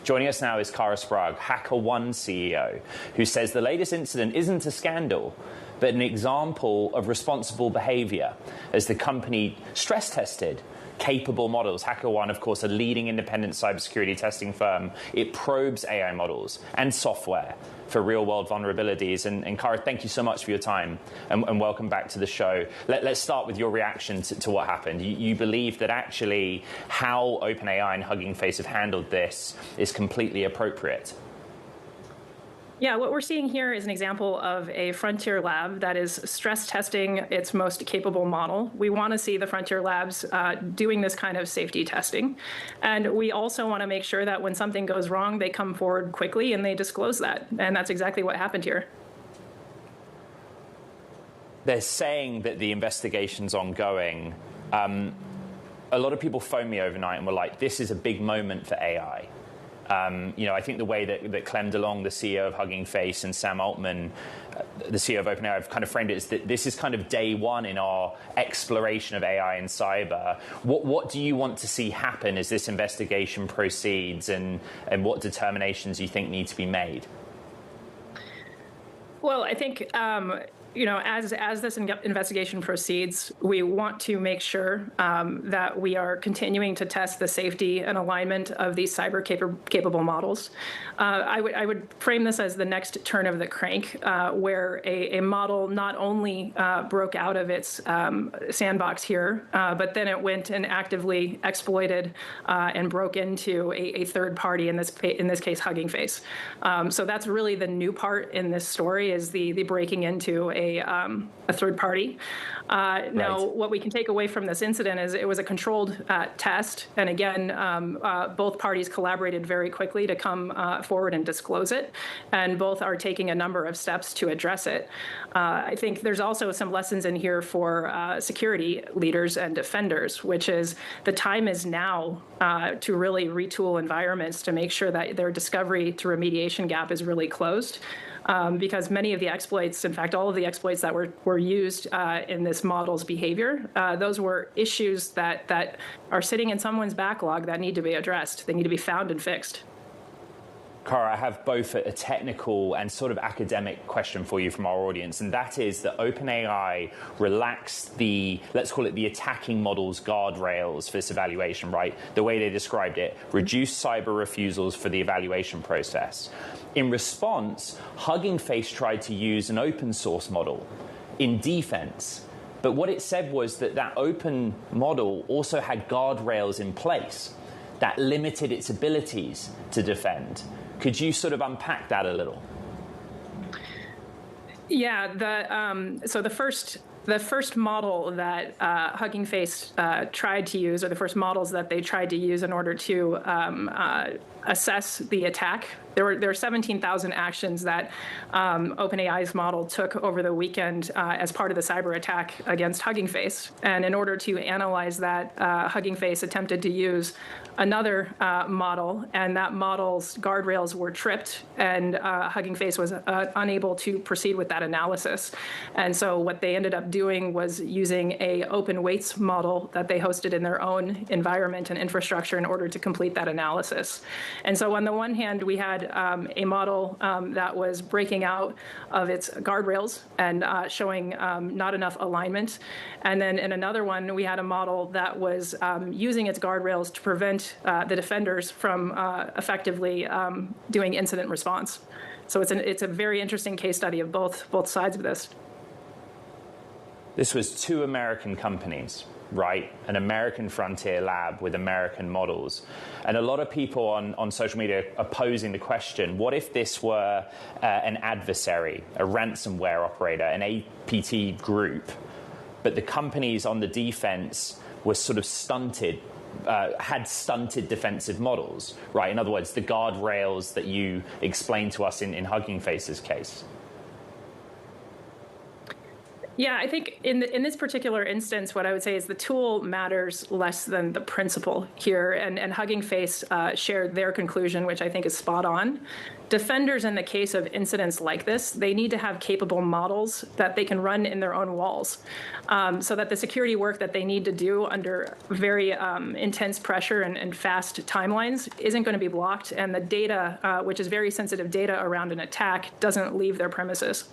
Joining us now is Kara Sprague, HackerOne CEO, who says the latest incident isn't a scandal, but an example of responsible behavior as the company stress tested capable models. HackerOne, of course, a leading independent cybersecurity testing firm. It probes AI models and software for real-world vulnerabilities. And Kara, thank you so much for your time and welcome back to the show. Let's start with your reaction to what happened. You believe that actually how OpenAI and Hugging Face have handled this is completely appropriate? Yeah, what we're seeing here is an example of a frontier lab that is stress testing its most capable model. We want to see the frontier labs doing this kind of safety testing. And we also want to make sure that when something goes wrong, they come forward quickly and they disclose that. And that's exactly what happened here. They're saying that the investigation's ongoing. A lot of people phoned me overnight and were like, this is a big moment for AI. I think the way that Clem DeLong, the CEO of Hugging Face, and Sam Altman, the CEO of OpenAI, have kind of framed it as that this is kind of day one in our exploration of AI and cyber. What do you want to see happen as this investigation proceeds, and what determinations you think need to be made? Well, I think as this investigation proceeds, we want to make sure that we are continuing to test the safety and alignment of these cyber capable models. I would frame this as the next turn of the crank, where a model not only broke out of its sandbox here, but then it went and actively exploited and broke into a third party, in this case, Hugging Face. So that's really the new part in this story, is the breaking into a third party. Now, what we can take away from this incident is it was a controlled test. And again, both parties collaborated very quickly to come forward and disclose it. And both are taking a number of steps to address it. I think there's also some lessons in here for security leaders and defenders, which is the time is now to really retool environments to make sure that their discovery to remediation gap is really closed. Because many of the exploits, in fact, all of the exploits that were used in this model's behavior, those were issues that are sitting in someone's backlog that need to be addressed. They need to be found and fixed. Kara, I have both a technical and sort of academic question for you from our audience, and that is that OpenAI relaxed let's call it the attacking model's guardrails for this evaluation, right? The way they described it, reduced cyber refusals for the evaluation process. In response, Hugging Face tried to use an open source model in defense. But what it said was that open model also had guardrails in place that limited its abilities to defend. Could you sort of unpack that a little? Yeah, so the first model that Hugging Face tried to use, or the first models that they tried to use in order to assess the attack, there were 17,000 actions that OpenAI's model took over the weekend as part of the cyber attack against Hugging Face. And in order to analyze that, Hugging Face attempted to use another model, and that model's guardrails were tripped, and Hugging Face was unable to proceed with that analysis. And so what they ended up doing was using a open weights model that they hosted in their own environment and infrastructure in order to complete that analysis. And so on the one hand, we had a model that was breaking out of its guardrails and showing not enough alignment. And then in another one, we had a model that was using its guardrails to prevent the defenders from effectively doing incident response. So it's a very interesting case study of both sides of this. This was two American companies, right? An American frontier lab with American models. And a lot of people on social media are posing the question, what if this were an adversary, a ransomware operator, an APT group, but the companies on the defense were sort of stunted, had stunted defensive models, right? In other words, the guardrails that you explained to us in Hugging Face's case. Yeah, I think in this particular instance, what I would say is the tool matters less than the principle here. And Hugging Face shared their conclusion, which I think is spot on. Defenders, in the case of incidents like this, they need to have capable models that they can run in their own walls, so that the security work that they need to do under very intense pressure and fast timelines isn't going to be blocked, and the data, which is very sensitive data around an attack, doesn't leave their premises.